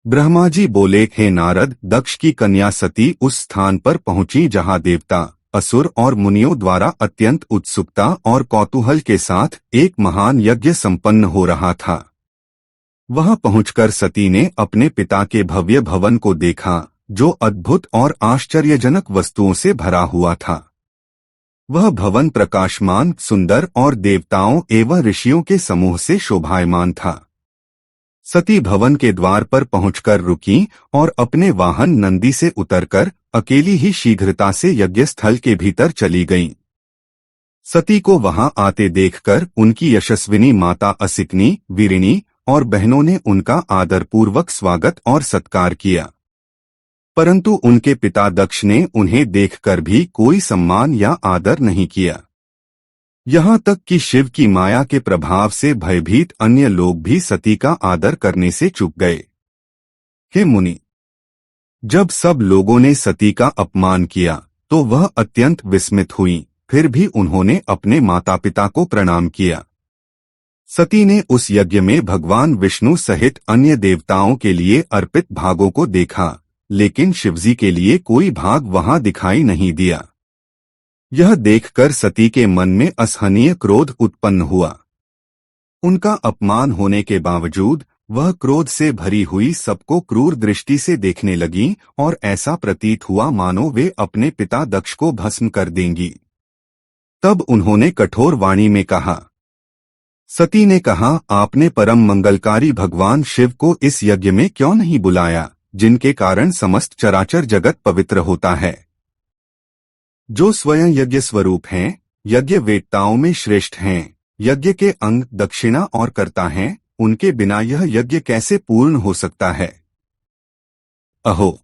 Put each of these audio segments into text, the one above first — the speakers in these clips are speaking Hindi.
ब्रह्मा जी बोले, हे नारद, दक्ष की कन्या सती उस स्थान पर पहुंची जहां देवता, असुर और मुनियों द्वारा अत्यंत उत्सुकता और कौतूहल के साथ एक महान यज्ञ संपन्न हो रहा था। वहां पहुंचकर सती ने अपने पिता के भव्य भवन को देखा, जो अद्भुत और आश्चर्यजनक वस्तुओं से भरा हुआ था। वह भवन प्रकाशमान, सुंदर और देवताओं एवं ऋषियों के समूह से शोभायमान था। सती भवन के द्वार पर पहुंचकर रुकीं और अपने वाहन नंदी से उतरकर अकेली ही शीघ्रता से यज्ञ स्थल के भीतर चली गईं। सती को वहां आते देखकर उनकी यशस्विनी माता असिकनी, वीरिणी और बहनों ने उनका आदरपूर्वक स्वागत और सत्कार किया, परंतु उनके पिता दक्ष ने उन्हें देखकर भी कोई सम्मान या आदर नहीं किया। यहाँ तक कि शिव की माया के प्रभाव से भयभीत अन्य लोग भी सती का आदर करने से चूक गए। हे मुनि, जब सब लोगों ने सती का अपमान किया तो वह अत्यंत विस्मित हुई, फिर भी उन्होंने अपने माता पिता को प्रणाम किया। सती ने उस यज्ञ में भगवान विष्णु सहित अन्य देवताओं के लिए अर्पित भागों को देखा, लेकिन शिवजी के लिए कोई भाग वहां दिखाई नहीं दिया। यह देखकर सती के मन में असहनीय क्रोध उत्पन्न हुआ। उनका अपमान होने के बावजूद वह क्रोध से भरी हुई सबको क्रूर दृष्टि से देखने लगी और ऐसा प्रतीत हुआ मानो वे अपने पिता दक्ष को भस्म कर देंगी। तब उन्होंने कठोर वाणी में कहा। सती ने कहा, आपने परम मंगलकारी भगवान शिव को इस यज्ञ में क्यों नहीं बुलाया, जिनके कारण समस्त चराचर जगत पवित्र होता है, जो स्वयं यज्ञ स्वरूप हैं, यज्ञ वेत्ताओं में श्रेष्ठ हैं, यज्ञ के अंग, दक्षिणा और कर्ता हैं, उनके बिना यह यज्ञ कैसे पूर्ण हो सकता है। अहो,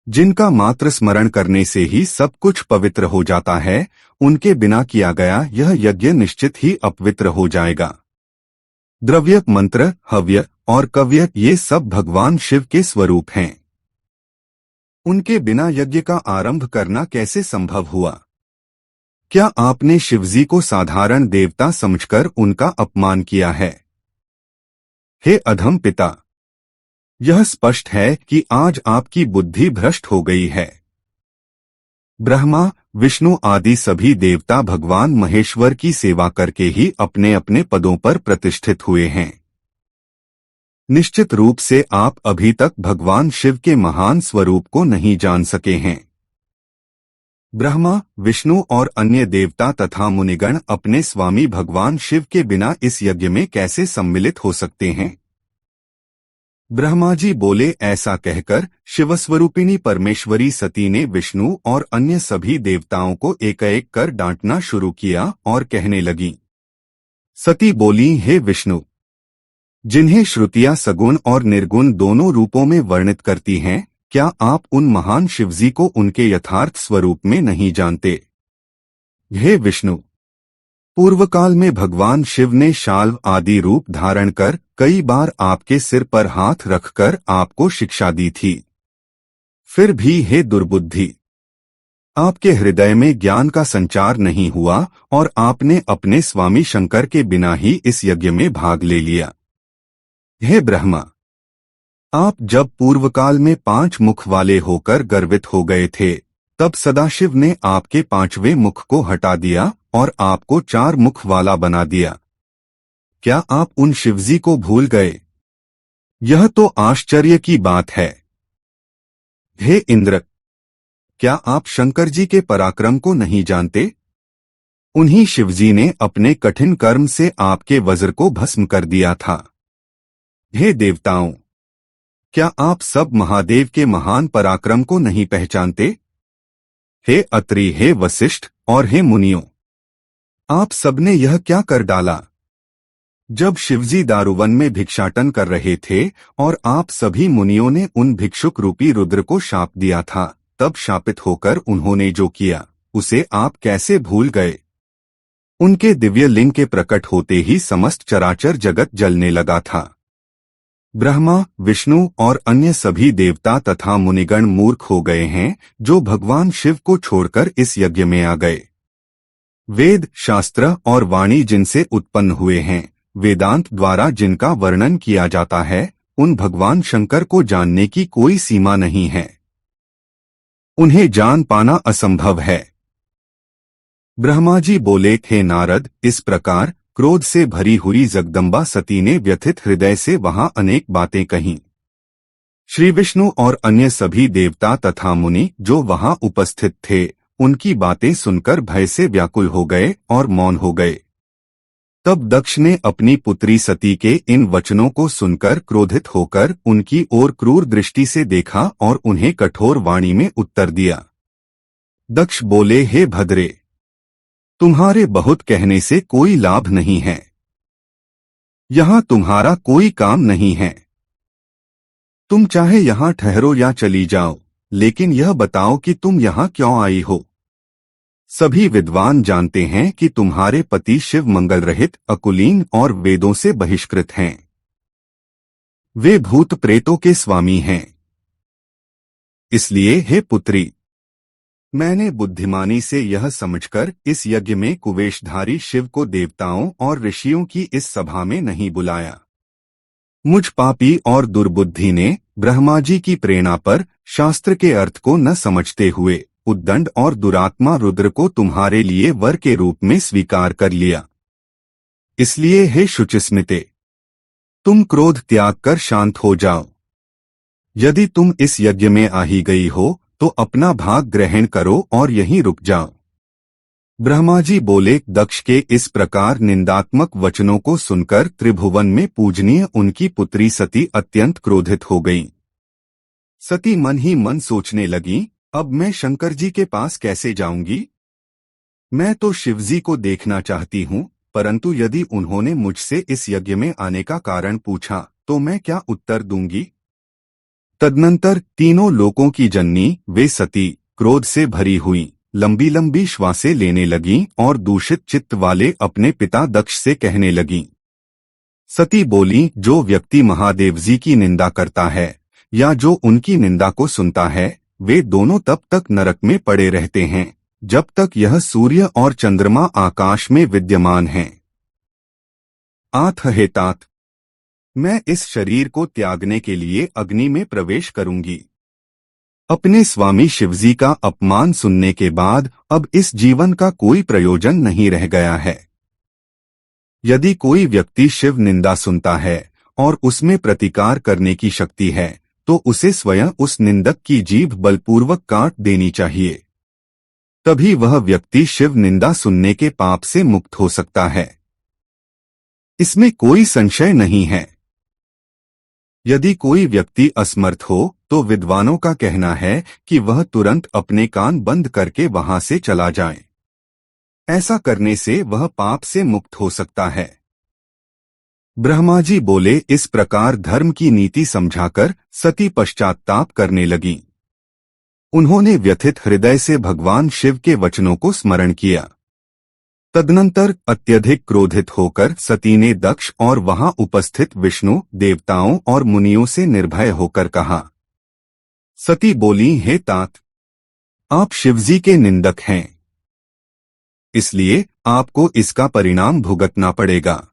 जिनका मात्र स्मरण करने से ही सब कुछ पवित्र हो जाता है, उनके बिना किया गया यह यज्ञ निश्चित ही अपवित्र हो जाएगा। द्रव्य, मंत्र, हव्य और कव्य ये सब भगवान शिव के स्वरूप हैं। उनके बिना यज्ञ का आरंभ करना कैसे संभव हुआ? क्या आपने शिवजी को साधारण देवता समझकर उनका अपमान किया है? हे अधम पिता, यह स्पष्ट है कि आज आपकी बुद्धि भ्रष्ट हो गई है। ब्रह्मा, विष्णु आदि सभी देवता भगवान महेश्वर की सेवा करके ही अपने अपने पदों पर प्रतिष्ठित हुए हैं। निश्चित रूप से आप अभी तक भगवान शिव के महान स्वरूप को नहीं जान सके हैं। ब्रह्मा, विष्णु और अन्य देवता तथा मुनिगण अपने स्वामी भगवान शिव के बिना इस यज्ञ में कैसे सम्मिलित हो सकते हैं? ब्रह्मा जी बोले। ऐसा कहकर शिवस्वरूपिणी परमेश्वरी सती ने विष्णु और अन्य सभी देवताओं को एक एक कर डांटना शुरू किया और कहने लगी। सती बोली, हे विष्णु, जिन्हें श्रुतियां सगुण और निर्गुण दोनों रूपों में वर्णित करती हैं, क्या आप उन महान शिवजी को उनके यथार्थ स्वरूप में नहीं जानते? हे विष्णु, पूर्वकाल में भगवान शिव ने शाल्व आदि रूप धारण कर कई बार आपके सिर पर हाथ रखकर आपको शिक्षा दी थी। फिर भी हे दुर्बुद्धि, आपके हृदय में ज्ञान का संचार नहीं हुआ और आपने अपने स्वामी शंकर के बिना ही इस यज्ञ में भाग ले लिया। हे ब्रह्मा, आप जब पूर्वकाल में 5 मुख वाले होकर गर्वित हो गए थे, तब सदाशिव ने आपके 5वें मुख को हटा दिया और आपको 4 मुख वाला बना दिया। क्या आप उन शिवजी को भूल गए? यह तो आश्चर्य की बात है। हे इंद्र, क्या आप शंकर जी के पराक्रम को नहीं जानते? उन्हीं शिवजी ने अपने कठिन कर्म से आपके वज्र को भस्म कर दिया था। हे देवताओं, क्या आप सब महादेव के महान पराक्रम को नहीं पहचानते? हे अत्रि, हे वशिष्ठ और हे मुनियों, आप सबने यह क्या कर डाला? जब शिवजी दारुवन में भिक्षाटन कर रहे थे और आप सभी मुनियों ने उन भिक्षुक रूपी रुद्र को शाप दिया था, तब शापित होकर उन्होंने जो किया उसे आप कैसे भूल गए? उनके दिव्य लिंग के प्रकट होते ही समस्त चराचर जगत जलने लगा था। ब्रह्मा, विष्णु और अन्य सभी देवता तथा मुनिगण मूर्ख हो गए हैं, जो भगवान शिव को छोड़कर इस यज्ञ में आ गए। वेद, शास्त्र और वाणी जिनसे उत्पन्न हुए हैं, वेदांत द्वारा जिनका वर्णन किया जाता है, उन भगवान शंकर को जानने की कोई सीमा नहीं है। उन्हें जान पाना असंभव है। ब्रह्मा जी बोले, हे नारद, इस प्रकार क्रोध से भरी हुई जगदम्बा सती ने व्यथित हृदय से वहां अनेक बातें कहीं। श्री विष्णु और अन्य सभी देवता तथा मुनि जो वहां उपस्थित थे, उनकी बातें सुनकर भय से व्याकुल हो गए और मौन हो गए। तब दक्ष ने अपनी पुत्री सती के इन वचनों को सुनकर क्रोधित होकर उनकी ओर क्रूर दृष्टि से देखा और उन्हें कठोर वाणी में उत्तर दिया। दक्ष बोले, हे भद्रे, तुम्हारे बहुत कहने से कोई लाभ नहीं है। यहाँ तुम्हारा कोई काम नहीं है। तुम चाहे यहाँ ठहरो या चली जाओ, लेकिन यह बताओ कि तुम यहाँ क्यों आई हो। सभी विद्वान जानते हैं कि तुम्हारे पति शिव मंगल रहित, अकुलीन और वेदों से बहिष्कृत हैं। वे भूत प्रेतों के स्वामी हैं। इसलिए हे पुत्री, मैंने बुद्धिमानी से यह समझकर इस यज्ञ में कुवेशधारी शिव को देवताओं और ऋषियों की इस सभा में नहीं बुलाया। मुझ पापी और दुर्बुद्धि ने ब्रह्मा जी की प्रेरणा पर शास्त्र के अर्थ को न समझते हुए उद्दंड और दुरात्मा रुद्र को तुम्हारे लिए वर के रूप में स्वीकार कर लिया। इसलिए हे शुचिस्मिते, तुम क्रोध त्याग कर शांत हो जाओ। यदि तुम इस यज्ञ में आ ही गई हो तो अपना भाग ग्रहण करो और यहीं रुक जाओ। ब्रह्मा जी बोले, दक्ष के इस प्रकार निंदात्मक वचनों को सुनकर त्रिभुवन में पूजनीय उनकी पुत्री सती अत्यंत क्रोधित हो गईं। सती मन ही मन सोचने लगी, अब मैं शंकर जी के पास कैसे जाऊंगी। मैं तो शिवजी को देखना चाहती हूँ, परंतु यदि उन्होंने मुझसे इस यज्ञ में आने का कारण पूछा तो मैं क्या उत्तर दूंगी। तदनंतर तीनों लोकों की जननी वे सती क्रोध से भरी हुई लंबी लंबी श्वासें लेने लगीं और दूषित चित्त वाले अपने पिता दक्ष से कहने लगीं। सती बोली, जो व्यक्ति महादेव जी की निंदा करता है या जो उनकी निंदा को सुनता है, वे दोनों तब तक नरक में पड़े रहते हैं जब तक यह सूर्य और चंद्रमा आकाश में विद्यमान हैं। आठ हे तात, मैं इस शरीर को त्यागने के लिए अग्नि में प्रवेश करूंगी। अपने स्वामी शिवजी का अपमान सुनने के बाद अब इस जीवन का कोई प्रयोजन नहीं रह गया है। यदि कोई व्यक्ति शिव निंदा सुनता है और उसमें प्रतिकार करने की शक्ति है तो उसे स्वयं उस निंदक की जीभ बलपूर्वक काट देनी चाहिए। तभी वह व्यक्ति शिव निंदा सुनने के पाप से मुक्त हो सकता है। इसमें कोई संशय नहीं है। यदि कोई व्यक्ति असमर्थ हो तो विद्वानों का कहना है कि वह तुरंत अपने कान बंद करके वहां से चला जाए। ऐसा करने से वह पाप से मुक्त हो सकता है। ब्रह्मा जी बोले, इस प्रकार धर्म की नीति समझाकर सती पश्चात्ताप करने लगीं। उन्होंने व्यथित हृदय से भगवान शिव के वचनों को स्मरण किया। तदनंतर अत्यधिक क्रोधित होकर सती ने दक्ष और वहां उपस्थित विष्णु, देवताओं और मुनियों से निर्भय होकर कहा। सती बोली, हे तात, आप शिवजी के निंदक हैं, इसलिए आपको इसका परिणाम भुगतना पड़ेगा।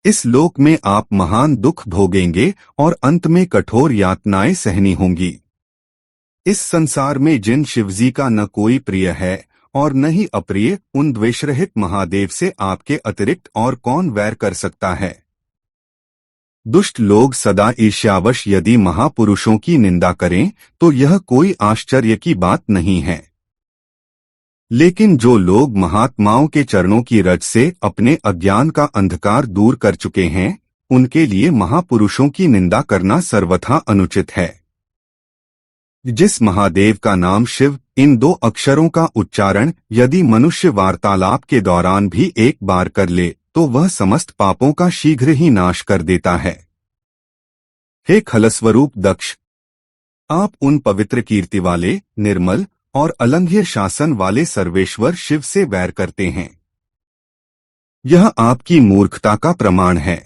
इस लोक में आप महान दुख भोगेंगे और अंत में कठोर यातनाएं सहनी होंगी। इस संसार में जिन शिवजी का न कोई प्रिय है और न ही अप्रिय, उन द्वेषरहित महादेव से आपके अतिरिक्त और कौन वैर कर सकता है। दुष्ट लोग सदा ईर्ष्यावश यदि महापुरुषों की निंदा करें तो यह कोई आश्चर्य की बात नहीं है। लेकिन जो लोग महात्माओं के चरणों की रज से अपने अज्ञान का अंधकार दूर कर चुके हैं, उनके लिए महापुरुषों की निंदा करना सर्वथा अनुचित है। जिस महादेव का नाम शिव, इन दो अक्षरों का उच्चारण यदि मनुष्य वार्तालाप के दौरान भी एक बार कर ले तो वह समस्त पापों का शीघ्र ही नाश कर देता है। हे खलस्वरूप दक्ष, आप उन पवित्र कीर्ति वाले, निर्मल और अलंघ्य शासन वाले सर्वेश्वर शिव से वैर करते हैं। यह आपकी मूर्खता का प्रमाण है।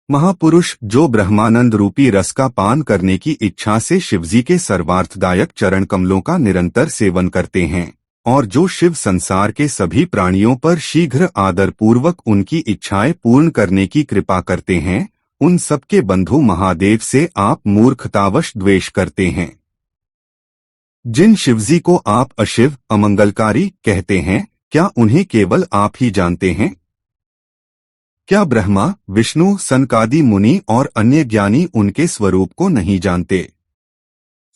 महापुरुष जो ब्रह्मानंद रूपी रस का पान करने की इच्छा से शिवजी के सर्वार्थदायक चरण कमलों का निरंतर सेवन करते हैं और जो शिव संसार के सभी प्राणियों पर शीघ्र आदरपूर्वक उनकी इच्छाएं पूर्ण करने की कृपा करते हैं, उन सबके बंधु महादेव से आप मूर्खतावश द्वेष करते हैं। जिन शिवजी को आप अशिव, अमंगलकारी कहते हैं, क्या उन्हें केवल आप ही जानते हैं? क्या ब्रह्मा, विष्णु, सनकादि मुनि और अन्य ज्ञानी उनके स्वरूप को नहीं जानते?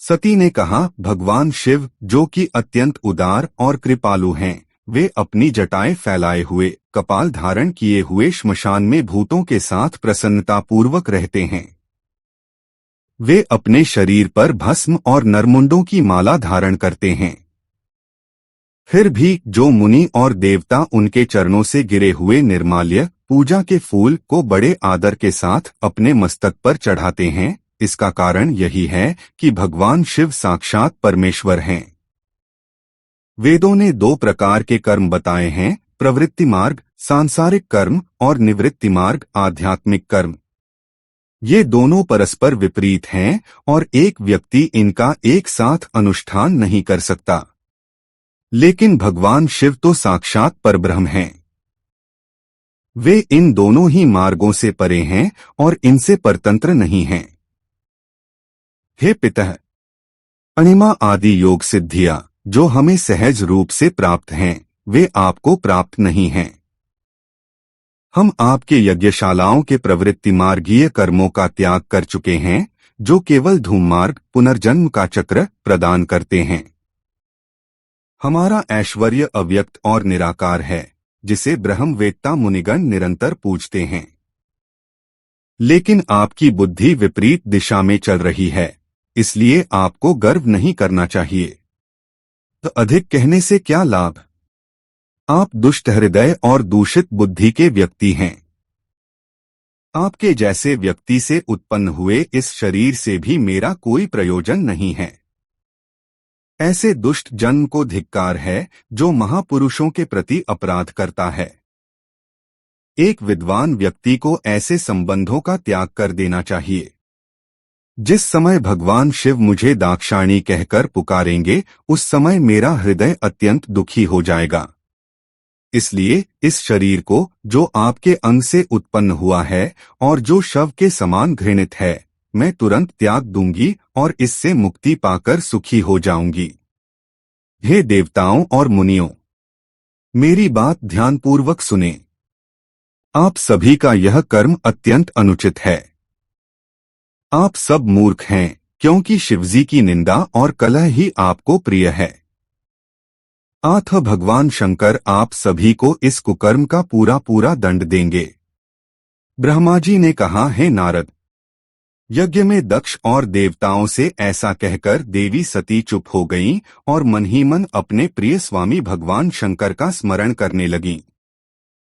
सती ने कहा, भगवान शिव, जो कि अत्यंत उदार और कृपालु हैं, वे अपनी जटाएं फैलाए हुए, कपाल धारण किए हुए श्मशान में भूतों के साथ प्रसन्नतापूर्वक रहते हैं। वे अपने शरीर पर भस्म और नरमुंडों की माला धारण करते हैं। फिर भी जो मुनि और देवता उनके चरणों से गिरे हुए निर्माल्य, पूजा के फूल को बड़े आदर के साथ अपने मस्तक पर चढ़ाते हैं, इसका कारण यही है कि भगवान शिव साक्षात परमेश्वर हैं। वेदों ने 2 प्रकार के कर्म बताए हैं, प्रवृत्ति मार्ग, सांसारिक कर्म, और निवृत्ति मार्ग, आध्यात्मिक कर्म। ये दोनों परस्पर विपरीत हैं और एक व्यक्ति इनका एक साथ अनुष्ठान नहीं कर सकता। लेकिन भगवान शिव तो साक्षात परब्रह्म हैं। वे इन दोनों ही मार्गों से परे हैं और इनसे परतंत्र नहीं हैं। हे पितः, अणिमा आदि योग सिद्धियां जो हमें सहज रूप से प्राप्त हैं, वे आपको प्राप्त नहीं हैं। हम आपके यज्ञशालाओं के प्रवृत्ति मार्गीय कर्मों का त्याग कर चुके हैं, जो केवल धूम मार्ग, पुनर्जन्म का चक्र प्रदान करते हैं। हमारा ऐश्वर्य अव्यक्त और निराकार है, जिसे ब्रह्मवेत्ता मुनिगण निरंतर पूजते हैं। लेकिन आपकी बुद्धि विपरीत दिशा में चल रही है, इसलिए आपको गर्व नहीं करना चाहिए। तो अधिक कहने से क्या लाभ? आप दुष्ट हृदय और दूषित बुद्धि के व्यक्ति हैं। आपके जैसे व्यक्ति से उत्पन्न हुए इस शरीर से भी मेरा कोई प्रयोजन नहीं है। ऐसे दुष्ट जन्म को धिक्कार है जो महापुरुषों के प्रति अपराध करता है। एक विद्वान व्यक्ति को ऐसे संबंधों का त्याग कर देना चाहिए। जिस समय भगवान शिव मुझे दाक्षायणी कहकर पुकारेंगे, उस समय मेरा हृदय अत्यंत दुखी हो जाएगा। इसलिए इस शरीर को, जो आपके अंग से उत्पन्न हुआ है और जो शव के समान घृणित है, मैं तुरंत त्याग दूंगी और इससे मुक्ति पाकर सुखी हो जाऊंगी। हे देवताओं और मुनियों, मेरी बात ध्यानपूर्वक सुने। आप सभी का यह कर्म अत्यंत अनुचित है। आप सब मूर्ख हैं, क्योंकि शिवजी की निंदा और कलह ही आपको प्रिय है। अतः भगवान शंकर आप सभी को इस कुकर्म का पूरा पूरा दंड देंगे। ब्रह्मा जी ने कहा, हे नारद, यज्ञ में दक्ष और देवताओं से ऐसा कहकर देवी सती चुप हो गईं और मन ही मन अपने प्रिय स्वामी भगवान शंकर का स्मरण करने लगीं।